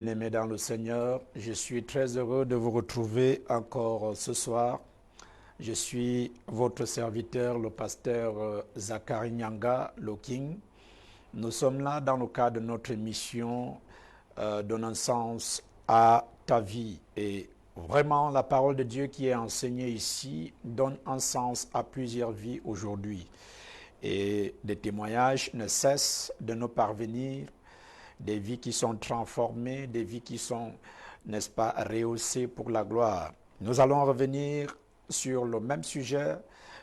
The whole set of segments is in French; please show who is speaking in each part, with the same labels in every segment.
Speaker 1: Bien-aimés dans le Seigneur, je suis très heureux de vous retrouver encore ce soir. Je suis votre serviteur, le pasteur Zachary Nyanga Loking. Nous sommes là dans le cadre de notre émission donnant sens à ta vie. Et vraiment, la parole de Dieu qui est enseignée ici donne un sens à plusieurs vies aujourd'hui. Et des témoignages ne cessent de nous parvenir, des vies qui sont transformées, des vies qui sont, n'est-ce pas, rehaussées pour la gloire. Nous allons revenir sur le même sujet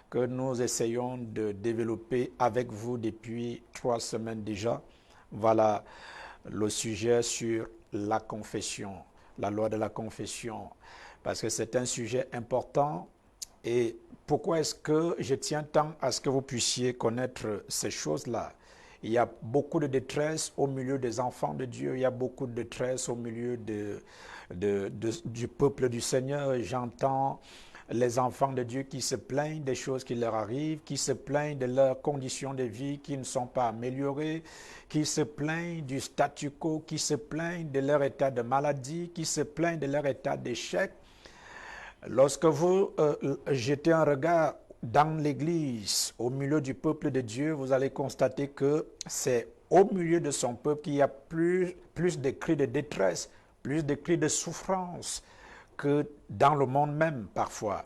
Speaker 1: que nous essayons de développer avec vous depuis 3 semaines déjà. Voilà le sujet sur la confession, la loi de la confession, parce que c'est un sujet important. Et pourquoi est-ce que je tiens tant à ce que vous puissiez connaître ces choses-là? Il y a beaucoup de détresse au milieu des enfants de Dieu. Il y a beaucoup de détresse au milieu du peuple du Seigneur. J'entends les enfants de Dieu qui se plaignent des choses qui leur arrivent, qui se plaignent de leurs conditions de vie qui ne sont pas améliorées, qui se plaignent du statu quo, qui se plaignent de leur état de maladie, qui se plaignent de leur état d'échec. Lorsque vous jetez un regard dans l'Église, au milieu du peuple de Dieu, vous allez constater que c'est au milieu de son peuple qu'il y a plus de cris de détresse, plus de cris de souffrance que dans le monde même parfois.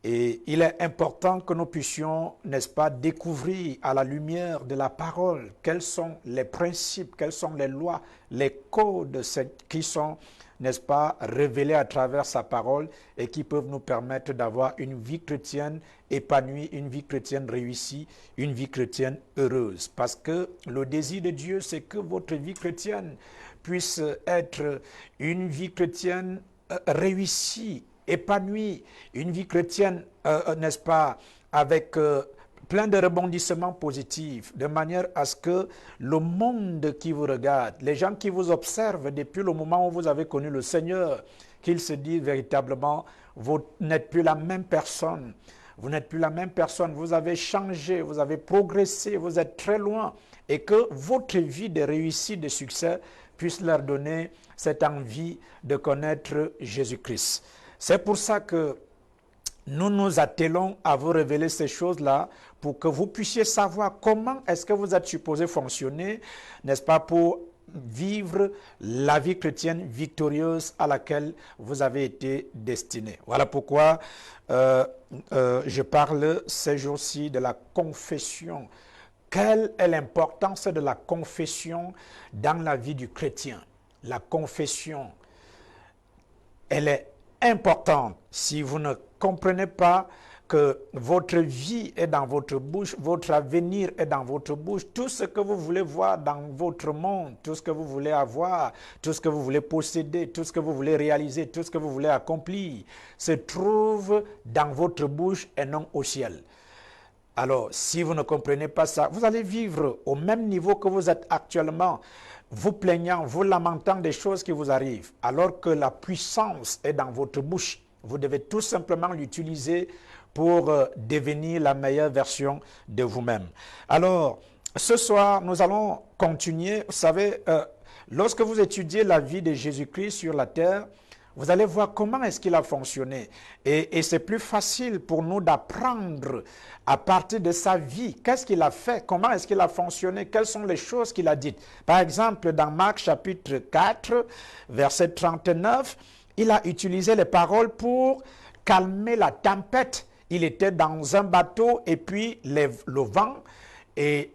Speaker 1: Et il est important que nous puissions, n'est-ce pas, découvrir à la lumière de la parole quels sont les principes, quelles sont les lois, les codes qui sont, n'est-ce pas, révélés à travers sa parole et qui peuvent nous permettre d'avoir une vie chrétienne épanouie, une vie chrétienne réussie, une vie chrétienne heureuse. Parce que le désir de Dieu, c'est que votre vie chrétienne puisse être une vie chrétienne réussie, épanouie, une vie chrétienne, n'est-ce pas, avec plein de rebondissements positifs, de manière à ce que le monde qui vous regarde, les gens qui vous observent depuis le moment où vous avez connu le Seigneur, qu'ils se disent véritablement, vous n'êtes plus la même personne. Vous n'êtes plus la même personne, vous avez changé, vous avez progressé, vous êtes très loin. Et que votre vie de réussite, de succès, puisse leur donner cette envie de connaître Jésus-Christ. C'est pour ça que nous nous attelons à vous révéler ces choses-là pour que vous puissiez savoir comment est-ce que vous êtes supposé fonctionner, n'est-ce pas, pour vivre la vie chrétienne victorieuse à laquelle vous avez été destiné. Voilà pourquoi je parle ces jours-ci de la confession. Quelle est l'importance de la confession dans la vie du chrétien? La confession, elle est importante. Si vous ne comprenez pas que votre vie est dans votre bouche, votre avenir est dans votre bouche, tout ce que vous voulez voir dans votre monde, tout ce que vous voulez avoir, tout ce que vous voulez posséder, tout ce que vous voulez réaliser, tout ce que vous voulez accomplir, se trouve dans votre bouche et non au ciel. Alors, si vous ne comprenez pas ça, vous allez vivre au même niveau que vous êtes actuellement, vous plaignant, vous lamentant des choses qui vous arrivent, alors que la puissance est dans votre bouche. Vous devez tout simplement l'utiliser pour devenir la meilleure version de vous-même. Alors, ce soir, nous allons continuer. Vous savez, lorsque vous étudiez la vie de Jésus-Christ sur la terre, vous allez voir comment est-ce qu'il a fonctionné. Et c'est plus facile pour nous d'apprendre à partir de sa vie. Qu'est-ce qu'il a fait? Comment est-ce qu'il a fonctionné? Quelles sont les choses qu'il a dites? Par exemple, dans Marc chapitre 4, verset 39, il a utilisé les paroles pour calmer la tempête. Il était dans un bateau et puis le vent et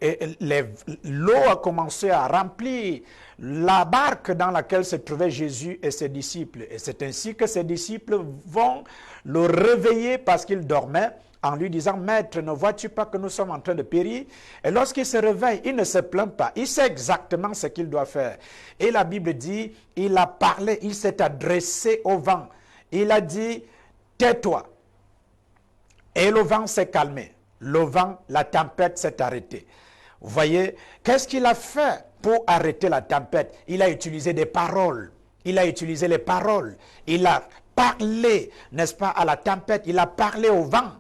Speaker 1: l'eau a commencé à remplir la barque dans laquelle se trouvaient Jésus et ses disciples. Et c'est ainsi que ses disciples vont le réveiller parce qu'il dormait en lui disant, « Maître, ne vois-tu pas que nous sommes en train de périr ?» Et lorsqu'il se réveille, il ne se plaint pas. Il sait exactement ce qu'il doit faire. Et la Bible dit, il a parlé, il s'est adressé au vent. Il a dit, « Tais-toi !» Et le vent s'est calmé. Le vent, la tempête s'est arrêtée. Vous voyez, qu'est-ce qu'il a fait pour arrêter la tempête? Il a utilisé des paroles. Il a utilisé les paroles. Il a parlé, n'est-ce pas, à la tempête. Il a parlé au vent.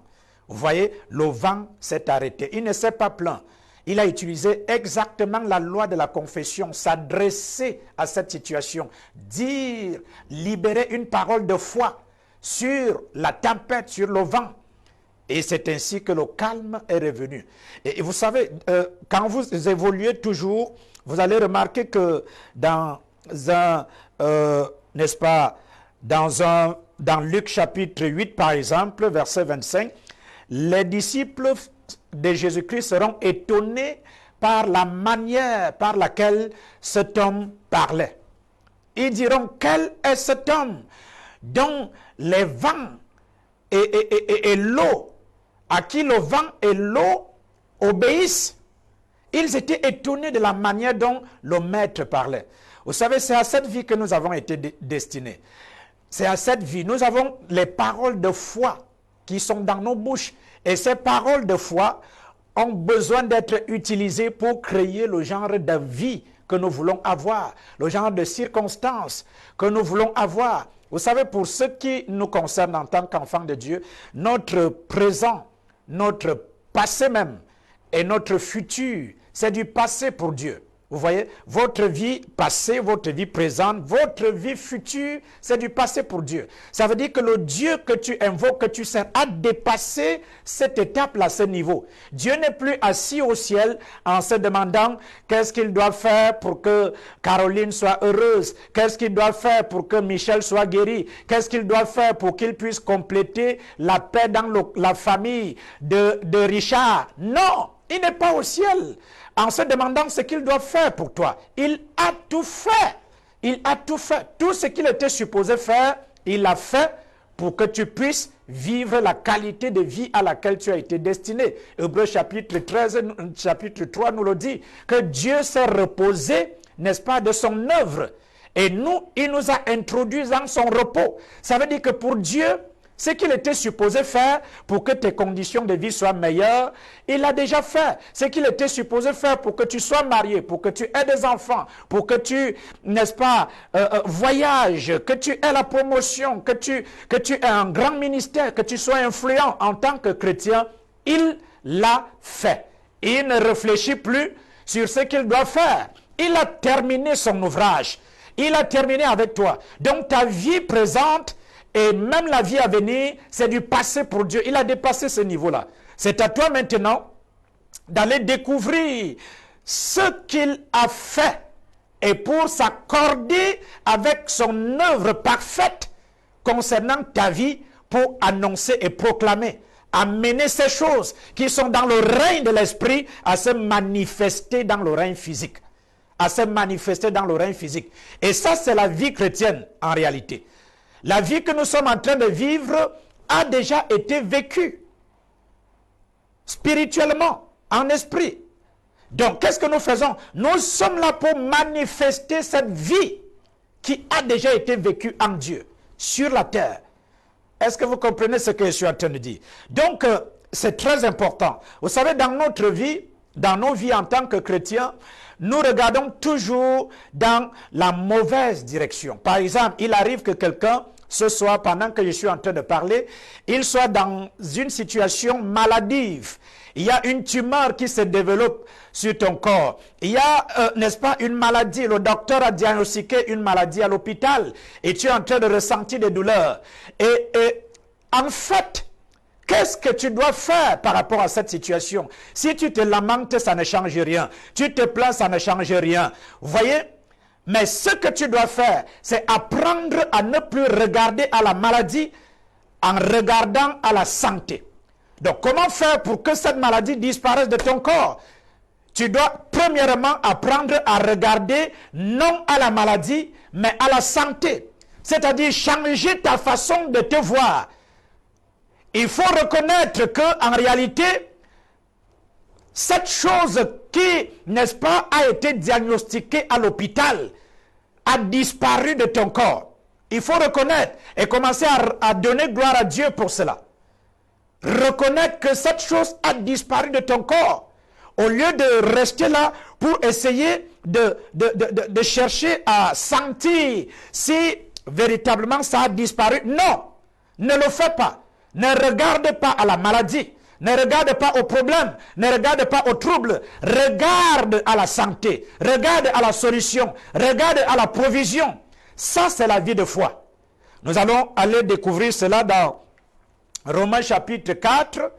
Speaker 1: Vous voyez, le vent s'est arrêté. Il ne s'est pas plaint. il a utilisé exactement la loi de la confession, s'adresser à cette situation, dire, libérer une parole de foi sur la tempête, sur le vent. Et c'est ainsi que le calme est revenu. Et vous savez, quand vous évoluez toujours, vous allez remarquer que dans n'est-ce pas, dans Luc chapitre 8 par exemple, verset 25, les disciples de Jésus-Christ seront étonnés par la manière par laquelle cet homme parlait. Ils diront, quel est cet homme dont les vents et l'eau, à qui le vent et l'eau obéissent? Ils étaient étonnés de la manière dont le maître parlait. Vous savez, c'est à cette vie que nous avons été destinés. C'est à cette vie. Nous avons les paroles de foi qui sont dans nos bouches. Et ces paroles de foi ont besoin d'être utilisées pour créer le genre de vie que nous voulons avoir, le genre de circonstances que nous voulons avoir. Vous savez, pour ce qui nous concerne en tant qu'enfants de Dieu, notre présent, notre passé même et notre futur, c'est du passé pour Dieu. Vous voyez, votre vie passée, votre vie présente, votre vie future, c'est du passé pour Dieu. Ça veut dire que le Dieu que tu invoques, que tu sers, a dépassé cette étape-là, ce niveau. Dieu n'est plus assis au ciel en se demandant qu'est-ce qu'il doit faire pour que Caroline soit heureuse, qu'est-ce qu'il doit faire pour que Michel soit guéri, qu'est-ce qu'il doit faire pour qu'il puisse compléter la paix dans la famille de Richard. Non, il n'est pas au ciel en se demandant ce qu'il doit faire pour toi. Il a tout fait. Il a tout fait. Tout ce qu'il était supposé faire, il l'a fait pour que tu puisses vivre la qualité de vie à laquelle tu as été destiné. Hébreux chapitre 13, chapitre 3 nous le dit, que Dieu s'est reposé, n'est-ce pas, de son œuvre. Et nous, il nous a introduits dans son repos. Ça veut dire que pour Dieu, ce qu'il était supposé faire pour que tes conditions de vie soient meilleures, il l'a déjà fait. Ce qu'il était supposé faire pour que tu sois marié, pour que tu aies des enfants, pour que tu, n'est-ce pas, voyages, que tu aies la promotion, que tu aies un grand ministère, que tu sois influent en tant que chrétien, il l'a fait. Il ne réfléchit plus sur ce qu'il doit faire. Il a terminé son ouvrage. Il a terminé avec toi. Donc ta vie présente et même la vie à venir, c'est du passé pour Dieu. Il a dépassé ce niveau-là. C'est à toi maintenant d'aller découvrir ce qu'il a fait et pour s'accorder avec son œuvre parfaite concernant ta vie pour annoncer et proclamer, amener ces choses qui sont dans le règne de l'esprit à se manifester dans le règne physique. À se manifester dans le règne physique. Et ça, c'est la vie chrétienne en réalité. La vie que nous sommes en train de vivre a déjà été vécue spirituellement, en esprit. Donc, qu'est-ce que nous faisons? Nous sommes là pour manifester cette vie qui a déjà été vécue en Dieu, sur la terre. Est-ce que vous comprenez ce que je suis en train de dire? Donc, c'est très important. Vous savez, dans notre vie, dans nos vies en tant que chrétiens, nous regardons toujours dans la mauvaise direction. Par exemple, il arrive que quelqu'un, ce soir, pendant que je suis en train de parler, il soit dans une situation maladive. Il y a une tumeur qui se développe sur ton corps. Il y a, n'est-ce pas, une maladie. Le docteur a diagnostiqué une maladie à l'hôpital et tu es en train de ressentir des douleurs. Et en fait, qu'est-ce que tu dois faire par rapport à cette situation? Si tu te lamentes, ça ne change rien. Tu te plains, ça ne change rien. Vous voyez? Mais ce que tu dois faire, c'est apprendre à ne plus regarder à la maladie en regardant à la santé. Donc, comment faire pour que cette maladie disparaisse de ton corps? Tu dois premièrement apprendre à regarder non à la maladie, mais à la santé. C'est-à-dire changer ta façon de te voir. Il faut reconnaître qu'en réalité, cette chose qui, n'est-ce pas, a été diagnostiquée à l'hôpital, a disparu de ton corps. Il faut reconnaître et commencer à donner gloire à Dieu pour cela. Reconnaître que cette chose a disparu de ton corps. Au lieu de rester là pour essayer de chercher à sentir si véritablement ça a disparu. Non, ne le fais pas. Ne regarde pas à la maladie. Ne regarde pas aux problèmes, ne regarde pas aux troubles. Regarde à la santé, regarde à la solution, regarde à la provision. Ça, c'est la vie de foi. Nous allons aller découvrir cela dans Romains chapitre 4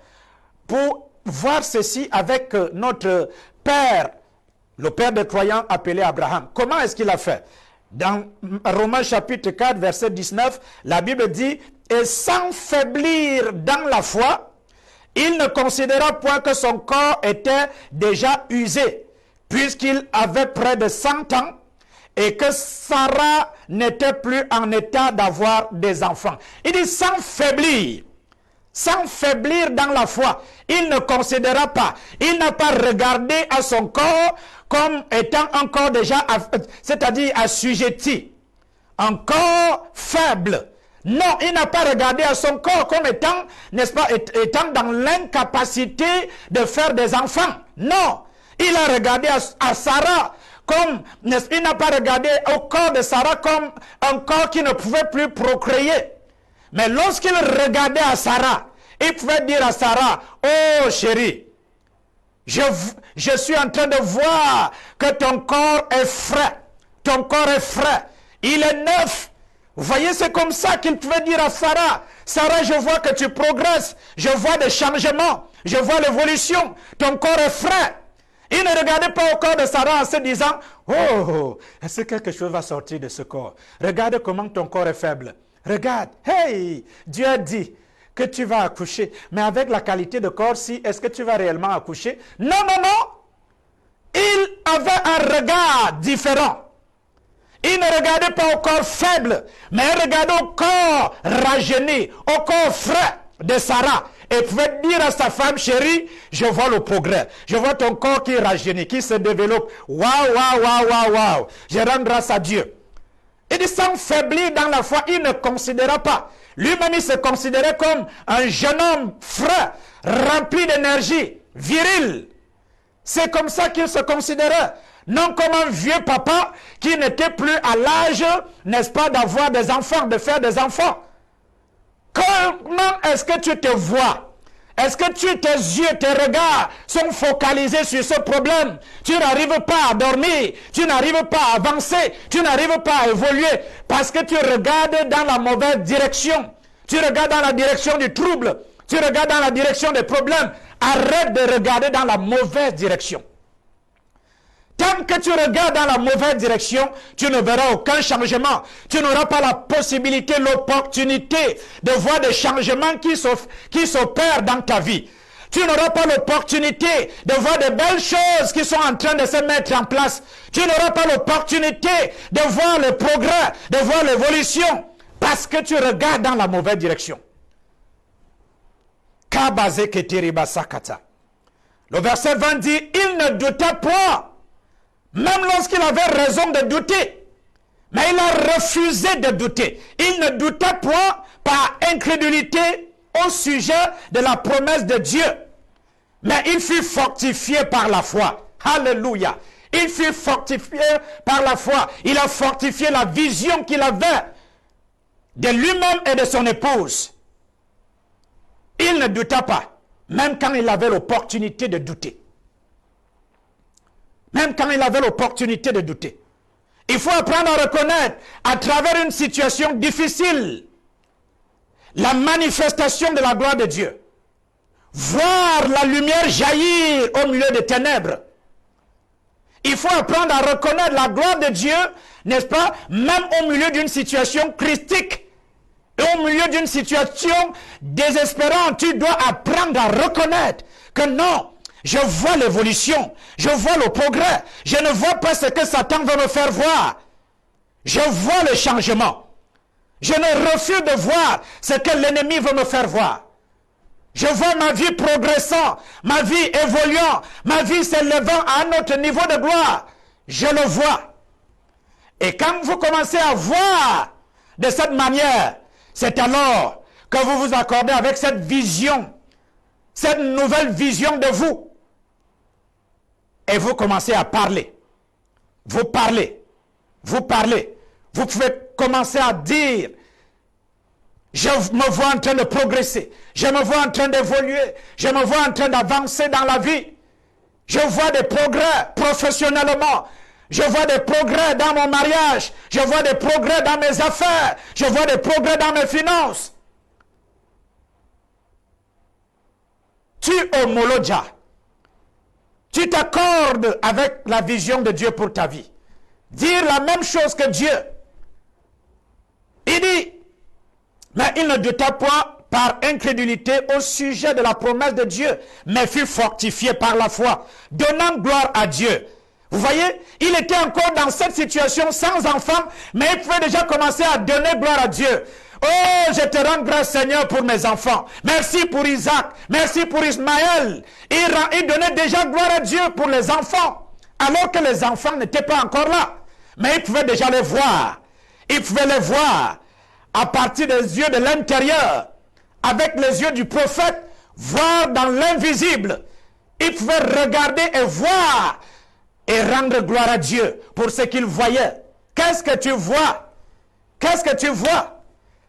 Speaker 1: pour voir ceci avec notre Père, le Père des croyants appelé Abraham. Comment est-ce qu'il a fait? Dans Romains chapitre 4, verset 19, la Bible dit « Et sans faiblir dans la foi, il ne considéra point que son corps était déjà usé, puisqu'il avait près de 100 ans, et que Sarah n'était plus en état d'avoir des enfants. » Il dit « sans faiblir dans la foi. » Il ne considéra pas, il n'a pas regardé à son corps comme étant un corps déjà, c'est-à-dire assujetti, un corps faible. Non, il n'a pas regardé à son corps comme étant, n'est-ce pas, étant dans l'incapacité de faire des enfants. Non, il a regardé à Sarah comme, il n'a pas regardé au corps de Sarah comme un corps qui ne pouvait plus procréer. Mais lorsqu'il regardait à Sarah, il pouvait dire à Sarah, « Oh chérie, je suis en train de voir que ton corps est frais. Ton corps est frais. Il est neuf. » Vous voyez, c'est comme ça qu'il pouvait dire à Sarah, « Sarah, je vois que tu progresses. Je vois des changements. Je vois l'évolution. Ton corps est frais. » Il ne regardait pas au corps de Sarah en se disant, « Oh, est-ce que quelque chose va sortir de ce corps? Regarde comment ton corps est faible. Regarde. Hey, Dieu a dit que tu vas accoucher. Mais avec la qualité de corps, est-ce que tu vas réellement accoucher? » Non, non, non. Il avait un regard différent. Il ne regardait pas au corps faible, mais il regardait au corps rajeuni, au corps frais de Sarah. Et pouvait dire à sa femme, chérie, je vois le progrès. Je vois ton corps qui rajeunit, qui se développe. Waouh, waouh, waouh, waouh, waouh. Je rends grâce à Dieu. Il dit, sans faiblir dans la foi, il ne considéra pas. Lui-même, il se considérait comme un jeune homme frais, rempli d'énergie, viril. C'est comme ça qu'il se considérait. Non comme un vieux papa qui n'était plus à l'âge, n'est-ce pas, d'avoir des enfants, de faire des enfants. Comment est-ce que tu te vois? Est-ce que tes yeux, tes regards sont focalisés sur ce problème? Tu n'arrives pas à dormir, tu n'arrives pas à avancer, tu n'arrives pas à évoluer parce que tu regardes dans la mauvaise direction. Tu regardes dans la direction du trouble, tu regardes dans la direction des problèmes. Arrête de regarder dans la mauvaise direction. Tant que tu regardes dans la mauvaise direction, tu ne verras aucun changement. Tu n'auras pas la possibilité, l'opportunité de voir des changements qui s'opèrent dans ta vie. Tu n'auras pas l'opportunité de voir de belles choses qui sont en train de se mettre en place. Tu n'auras pas l'opportunité de voir le progrès, de voir l'évolution, parce que tu regardes dans la mauvaise direction. Le verset 20 dit, il ne douta point. Même lorsqu'il avait raison de douter, mais il a refusé de douter. Il ne douta point par incrédulité au sujet de la promesse de Dieu. Mais il fut fortifié par la foi. Alléluia. Il fut fortifié par la foi. Il a fortifié la vision qu'il avait de lui-même et de son épouse. Il ne douta pas, même quand il avait l'opportunité de douter. Même quand il avait l'opportunité de douter. Il faut apprendre à reconnaître, à travers une situation difficile, la manifestation de la gloire de Dieu. Voir la lumière jaillir au milieu des ténèbres. Il faut apprendre à reconnaître la gloire de Dieu, n'est-ce pas, même au milieu d'une situation critique. Et au milieu d'une situation désespérante, tu dois apprendre à reconnaître que non, je vois l'évolution, je vois le progrès, je ne vois pas ce que Satan veut me faire voir. Je vois le changement. Je ne refuse de voir ce que l'ennemi veut me faire voir. Je vois ma vie progressant, ma vie évoluant, ma vie s'élevant à un autre niveau de gloire. Je le vois. Et quand vous commencez à voir de cette manière, c'est alors que vous vous accordez avec cette vision, cette nouvelle vision de vous. Et vous commencez à parler. Vous parlez. Vous parlez. Vous pouvez commencer à dire Je me vois en train de progresser. Je me vois en train d'évoluer. Je me vois en train d'avancer dans la vie. Je vois des progrès professionnellement. Je vois des progrès dans mon mariage. Je vois des progrès dans mes affaires. Je vois des progrès dans mes finances. Tu homologia. Tu t'accordes avec la vision de Dieu pour ta vie. Dire la même chose que Dieu. Il dit, mais il ne douta point par incrédulité au sujet de la promesse de Dieu, mais fut fortifié par la foi, donnant gloire à Dieu. Vous voyez, il était encore dans cette situation sans enfant, mais il pouvait déjà commencer à donner gloire à Dieu. Oh, je te rends grâce, Seigneur, pour mes enfants. Merci pour Isaac. Merci pour Ismaël. Il donnait déjà gloire à Dieu pour les enfants, alors que les enfants n'étaient pas encore là. Mais il pouvait déjà les voir. Il pouvait les voir à partir des yeux de l'intérieur, avec les yeux du prophète, voir dans l'invisible. Il pouvait regarder et voir et rendre gloire à Dieu pour ce qu'il voyait. Qu'est-ce que tu vois? Qu'est-ce que tu vois?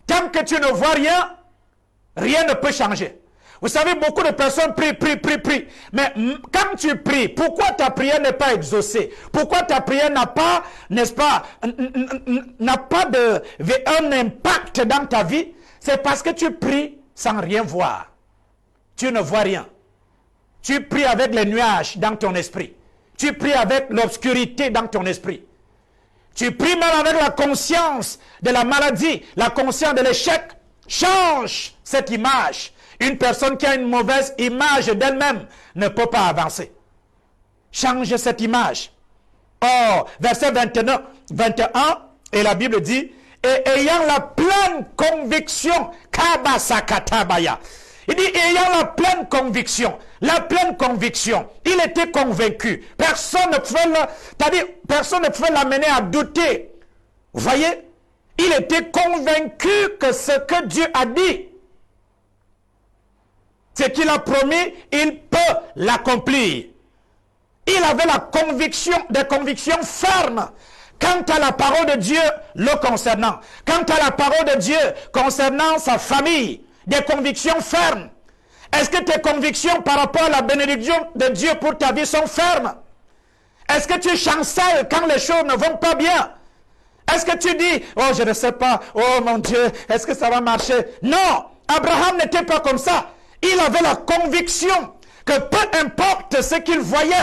Speaker 1: Tant que tu ne vois rien, rien ne peut changer. Vous savez, beaucoup de personnes prient. Mais quand tu pries, pourquoi ta prière n'est pas exaucée? Pourquoi ta prière n'a pas, n'est-ce pas, n'a pas un impact dans ta vie? C'est parce que tu pries sans rien voir. Tu ne vois rien. Tu pries avec les nuages dans ton esprit. Tu pries avec l'obscurité dans ton esprit. Tu pries même avec la conscience de la maladie, la conscience de l'échec. Change cette image. Une personne qui a une mauvaise image d'elle-même ne peut pas avancer. Change cette image. Or, verset 21, et la Bible dit, et ayant la pleine conviction, kabasakatabaya. Il dit, ayant la pleine conviction, il était convaincu. Personne ne pouvait l'amener à douter. Vous voyez, il était convaincu que ce que Dieu a dit, ce qu'il a promis, il peut l'accomplir. Il avait la conviction, des convictions fermes quant à la parole de Dieu le concernant, quant à la parole de Dieu concernant sa famille, des convictions fermes. Est-ce que tes convictions par rapport à la bénédiction de Dieu pour ta vie sont fermes? Est-ce que tu chancelles quand les choses ne vont pas bien? Est-ce que tu dis, oh je ne sais pas, oh mon Dieu, est-ce que ça va marcher? Non, Abraham n'était pas comme ça. Il avait la conviction que peu importe ce qu'il voyait,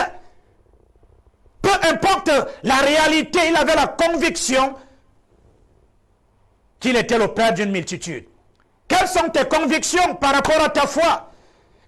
Speaker 1: peu importe la réalité, il avait la conviction qu'il était le père d'une multitude. Quelles sont tes convictions par rapport à ta foi?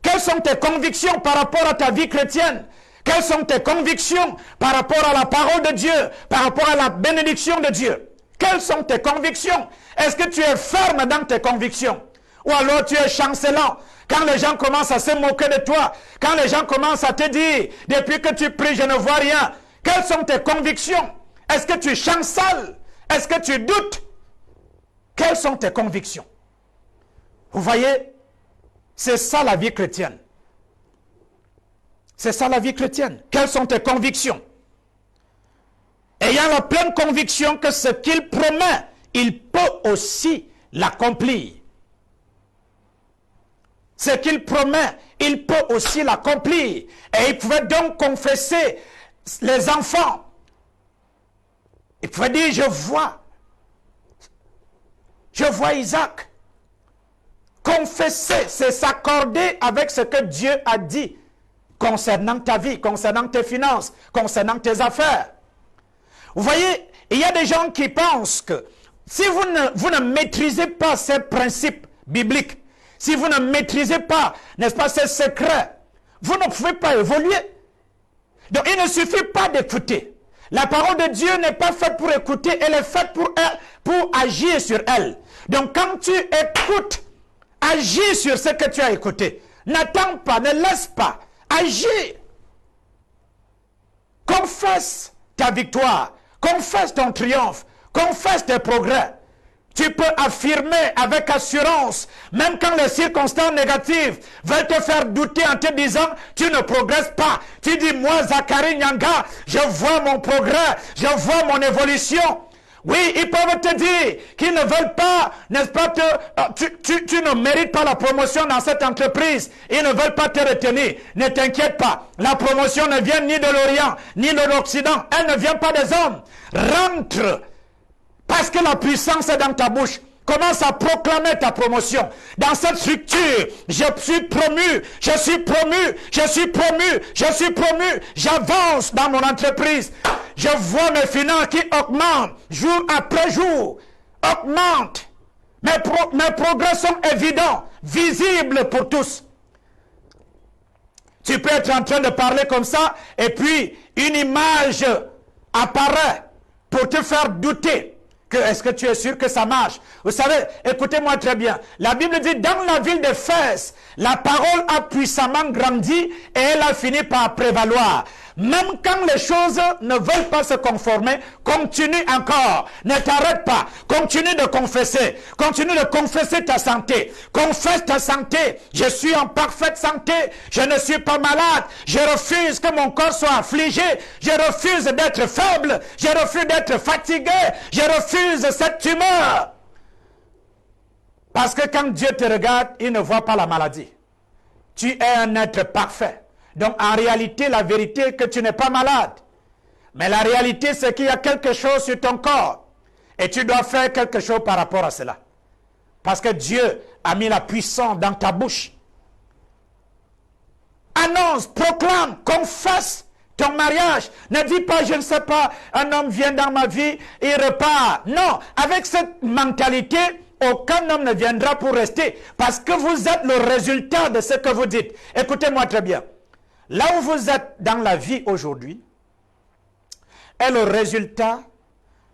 Speaker 1: Quelles sont tes convictions par rapport à ta vie chrétienne? Quelles sont tes convictions par rapport à la parole de Dieu, par rapport à la bénédiction de Dieu? Quelles sont tes convictions? Est-ce que tu es ferme dans tes convictions? Ou alors tu es chancelant? Quand les gens commencent à se moquer de toi, quand les gens commencent à te dire, depuis que tu pries, je ne vois rien. Quelles sont tes convictions? Est-ce que tu chanceles? Est-ce que tu doutes? Quelles sont tes convictions? Vous voyez, c'est ça la vie chrétienne. C'est ça la vie chrétienne. Quelles sont tes convictions? Ayant la pleine conviction que ce qu'il promet, il peut aussi l'accomplir. Ce qu'il promet, il peut aussi l'accomplir. Et il pouvait donc confesser les enfants. Il pouvait dire, je vois Isaac. Confesser, c'est s'accorder avec ce que Dieu a dit concernant ta vie, concernant tes finances, concernant tes affaires. Vous voyez, il y a des gens qui pensent que si vous ne maîtrisez pas ces principes bibliques, si vous ne maîtrisez pas, n'est-ce pas, ces secrets, vous ne pouvez pas évoluer. Donc il ne suffit pas d'écouter. La parole de Dieu n'est pas faite pour écouter, elle est faite pour agir sur elle. Donc quand tu écoutes, agis sur ce que tu as écouté. N'attends pas, ne laisse pas. Agis. Confesse ta victoire. Confesse ton triomphe. Confesse tes progrès. Tu peux affirmer avec assurance, même quand les circonstances négatives veulent te faire douter en te disant, tu ne progresses pas. Tu dis, moi, Zacharie Nyanga, je vois mon progrès, je vois mon évolution. Oui, ils peuvent te dire qu'ils ne veulent pas, n'est-ce pas, tu ne mérites pas la promotion dans cette entreprise. Ils ne veulent pas te retenir. Ne t'inquiète pas. La promotion ne vient ni de l'Orient, ni de l'Occident. Elle ne vient pas des hommes. Rentre. Parce que la puissance est dans ta bouche. Commence à proclamer ta promotion. Dans cette structure, je suis promu, je suis promu, je suis promu, je suis promu. J'avance dans mon entreprise. Je vois mes finances qui augmentent jour après jour. Augmentent. Mes progrès sont évidents, visibles pour tous. Tu peux être en train de parler comme ça et puis une image apparaît pour te faire douter. Est-ce que tu es sûr que ça marche? Vous savez, écoutez-moi très bien. La Bible dit, dans la ville d'Éphèse, la parole a puissamment grandi et elle a fini par prévaloir. Même quand les choses ne veulent pas se conformer, continue encore. Ne t'arrête pas. Continue de confesser. Continue de confesser ta santé. Confesse ta santé. Je suis en parfaite santé. Je ne suis pas malade. Je refuse que mon corps soit affligé. Je refuse d'être faible. Je refuse d'être fatigué. Je refuse cette tumeur. Parce que quand Dieu te regarde, il ne voit pas la maladie. Tu es un être parfait. Donc en réalité, la vérité est que tu n'es pas malade. Mais la réalité, c'est qu'il y a quelque chose sur ton corps. Et tu dois faire quelque chose par rapport à cela. Parce que Dieu a mis la puissance dans ta bouche. Annonce, proclame, confesse ton mariage. Ne dis pas, je ne sais pas, un homme vient dans ma vie, il repart. Non, avec cette mentalité, aucun homme ne viendra pour rester. Parce que vous êtes le résultat de ce que vous dites. Écoutez-moi très bien. Là où vous êtes dans la vie aujourd'hui est le résultat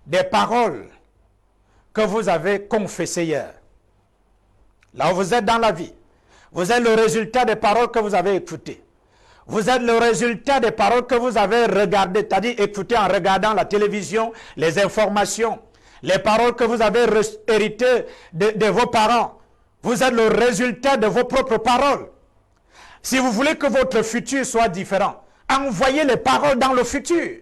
Speaker 1: des paroles que vous avez confessées hier. Là où vous êtes dans la vie, vous êtes le résultat des paroles que vous avez écoutées. Vous êtes le résultat des paroles que vous avez regardées, c'est-à-dire écoutées en regardant la télévision, les informations, les paroles que vous avez héritées de vos parents. Vous êtes le résultat de vos propres paroles. Si vous voulez que votre futur soit différent, envoyez les paroles dans le futur.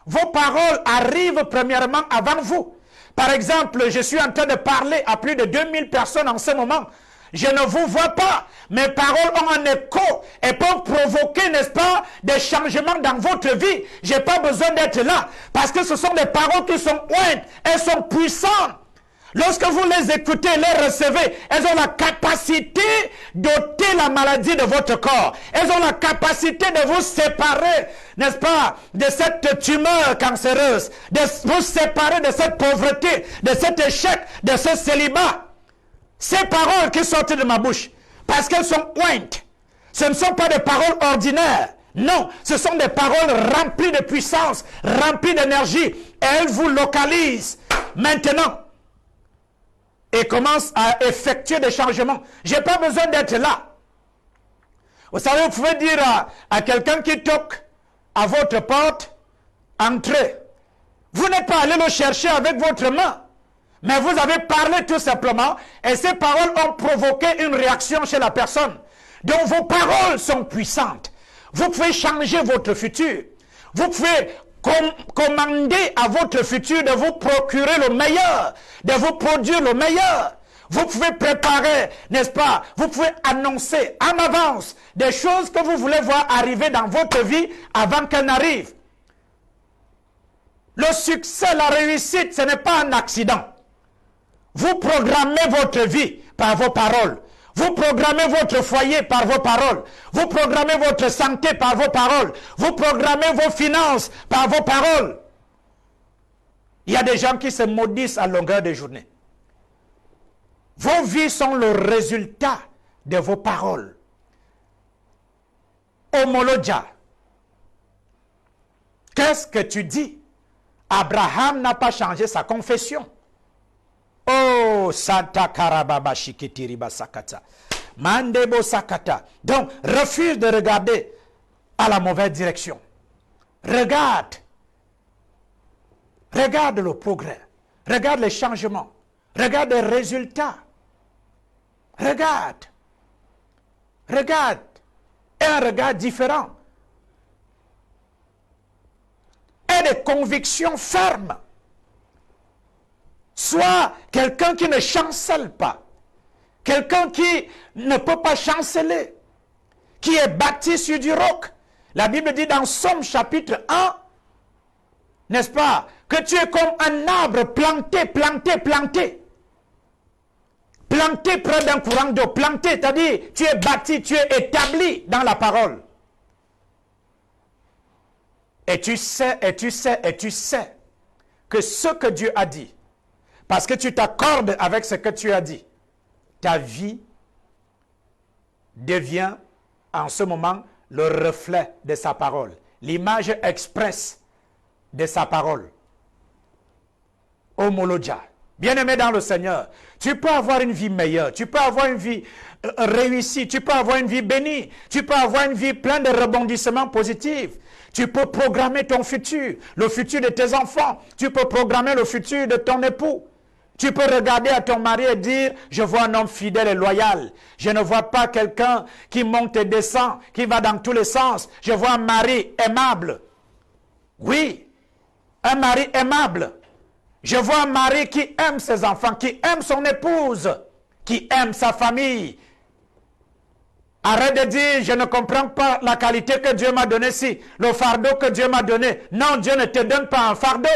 Speaker 1: Vos paroles arrivent premièrement avant vous. Par exemple, je suis en train de parler à plus de 2000 personnes en ce moment. Je ne vous vois pas. Mes paroles ont un écho et peuvent provoquer, n'est-ce pas, des changements dans votre vie. Je n'ai pas besoin d'être là parce que ce sont des paroles qui sont ointes. Elles sont puissantes. Lorsque vous les écoutez, les recevez, elles ont la capacité d'ôter la maladie de votre corps. Elles ont la capacité de vous séparer, n'est-ce pas, de cette tumeur cancéreuse, de vous séparer de cette pauvreté, de cet échec, de ce célibat. Ces paroles qui sortent de ma bouche, parce qu'elles sont ointes, ce ne sont pas des paroles ordinaires. Non, ce sont des paroles remplies de puissance, remplies d'énergie. Et elles vous localisent maintenant. Et commence à effectuer des changements. Je n'ai pas besoin d'être là. Vous savez, vous pouvez dire à quelqu'un qui toque à votre porte, entrez. Vous n'êtes pas allé le chercher avec votre main, mais vous avez parlé tout simplement, et ces paroles ont provoqué une réaction chez la personne. Donc vos paroles sont puissantes. Vous pouvez changer votre futur. Vous pouvez commander à votre futur de vous procurer le meilleur, de vous produire le meilleur. Vous pouvez préparer, n'est-ce pas? Vous pouvez annoncer en avance des choses que vous voulez voir arriver dans votre vie avant qu'elles n'arrivent. Le succès, la réussite, ce n'est pas un accident. Vous programmez votre vie par vos paroles. Vous programmez votre foyer par vos paroles. Vous programmez votre santé par vos paroles. Vous programmez vos finances par vos paroles. Il y a des gens qui se maudissent à longueur de journée. Vos vies sont le résultat de vos paroles. Homologia. Qu'est-ce que tu dis? Abraham n'a pas changé sa confession. Oh, Santa Karababa Shikitiriba Sakata. Mandebo Sakata. Donc, refuse de regarder à la mauvaise direction. Regarde. Regarde le progrès. Regarde les changements. Regarde les résultats. Regarde. Regarde. Et un regard différent. Et des convictions fermes. Sois quelqu'un qui ne chancelle pas. Quelqu'un qui ne peut pas chanceler. Qui est bâti sur du roc. La Bible dit dans Somme chapitre 1, n'est-ce pas, que tu es comme un arbre planté. Planté près d'un courant d'eau. Planté, c'est-à-dire tu es bâti, tu es établi dans la parole. Et tu sais que ce que Dieu a dit, parce que tu t'accordes avec ce que tu as dit, ta vie devient en ce moment le reflet de sa parole, l'image expresse de sa parole. Homologia. Bien-aimé dans le Seigneur, tu peux avoir une vie meilleure, tu peux avoir une vie réussie, tu peux avoir une vie bénie, tu peux avoir une vie pleine de rebondissements positifs. Tu peux programmer ton futur, le futur de tes enfants, tu peux programmer le futur de ton époux. Tu peux regarder à ton mari et dire, je vois un homme fidèle et loyal. Je ne vois pas quelqu'un qui monte et descend, qui va dans tous les sens. Je vois un mari aimable. Oui, un mari aimable. Je vois un mari qui aime ses enfants, qui aime son épouse, qui aime sa famille. Arrête de dire, je ne comprends pas la qualité que Dieu m'a donnée, si le fardeau que Dieu m'a donné. Non, Dieu ne te donne pas un fardeau.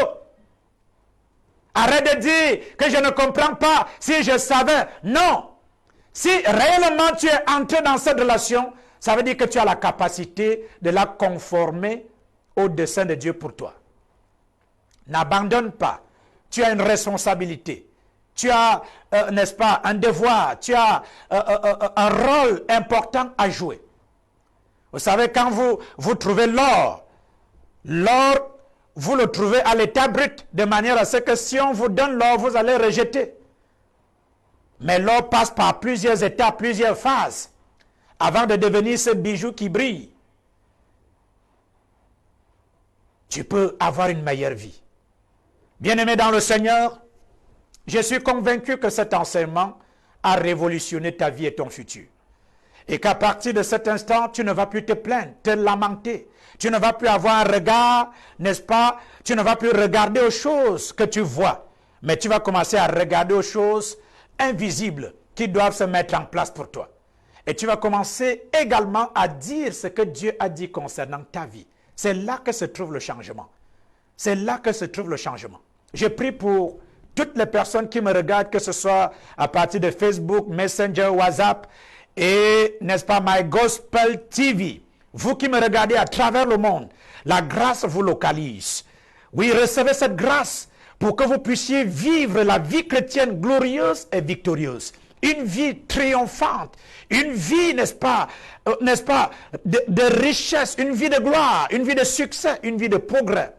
Speaker 1: Arrête de dire que je ne comprends pas si je savais. Non. Si réellement tu es entré dans cette relation, ça veut dire que tu as la capacité de la conformer au dessein de Dieu pour toi. N'abandonne pas. Tu as une responsabilité. Tu as, n'est-ce pas, un devoir. Tu as un rôle important à jouer. Vous savez, quand vous trouvez l'or, vous le trouvez à l'état brut, de manière à ce que si on vous donne l'or, vous allez rejeter. Mais l'or passe par plusieurs étapes, plusieurs phases, avant de devenir ce bijou qui brille. Tu peux avoir une meilleure vie. Bien-aimé dans le Seigneur, je suis convaincu que cet enseignement a révolutionné ta vie et ton futur. Et qu'à partir de cet instant, tu ne vas plus te plaindre, te lamenter. Tu ne vas plus avoir un regard, n'est-ce pas? Tu ne vas plus regarder aux choses que tu vois. Mais tu vas commencer à regarder aux choses invisibles qui doivent se mettre en place pour toi. Et tu vas commencer également à dire ce que Dieu a dit concernant ta vie. C'est là que se trouve le changement. C'est là que se trouve le changement. Je prie pour toutes les personnes qui me regardent, que ce soit à partir de Facebook, Messenger, WhatsApp et, n'est-ce pas, My Gospel TV. Vous qui me regardez à travers le monde, la grâce vous localise. Oui, recevez cette grâce pour que vous puissiez vivre la vie chrétienne glorieuse et victorieuse. Une vie triomphante, une vie, n'est-ce pas, de richesse, une vie de gloire, une vie de succès, une vie de progrès.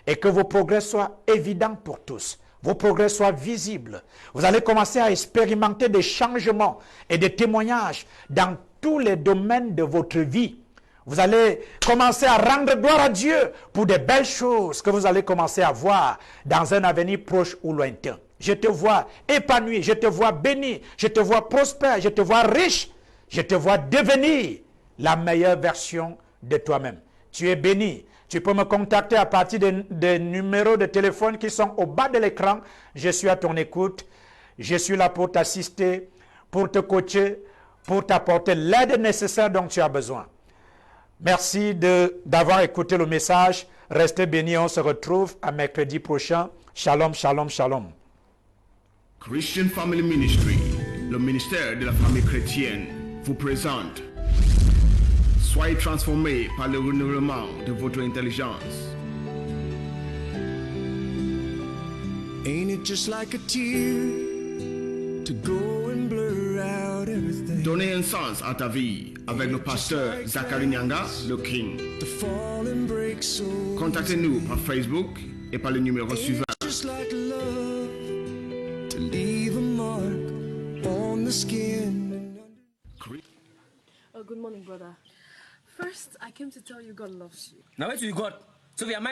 Speaker 1: Et que vos progrès soient évidents pour tous. Vos progrès soient visibles. Vous allez commencer à expérimenter des changements et des témoignages dans tous les domaines de votre vie. Vous allez commencer à rendre gloire à Dieu pour des belles choses que vous allez commencer à voir dans un avenir proche ou lointain. Je te vois épanoui, je te vois béni, je te vois prospère, je te vois riche, je te vois devenir la meilleure version de toi-même. Tu es béni. Tu peux me contacter à partir des numéros de téléphone qui sont au bas de l'écran. Je suis à ton écoute. Je suis là pour t'assister, pour te coacher, pour t'apporter l'aide nécessaire dont tu as besoin. Merci d'avoir écouté le message. Restez bénis. On se retrouve à mercredi prochain. Shalom, shalom, shalom.
Speaker 2: Christian Family Ministry, le ministère de la famille chrétienne, vous présente Soyez transformés par le renouvellement de votre intelligence.
Speaker 3: Ain't it just like a tear to go and blur out everything?
Speaker 2: Donnez un sens à ta vie avec le pasteur Zachary Nyanga, le King.
Speaker 3: To fall and break so.
Speaker 2: Contactez-nous par Facebook et par le numéro suivant.
Speaker 3: Just like love to leave a mark on the skin.
Speaker 4: Good morning, brother. First, I came to tell you God loves you.
Speaker 5: Now wait till you got. So we are my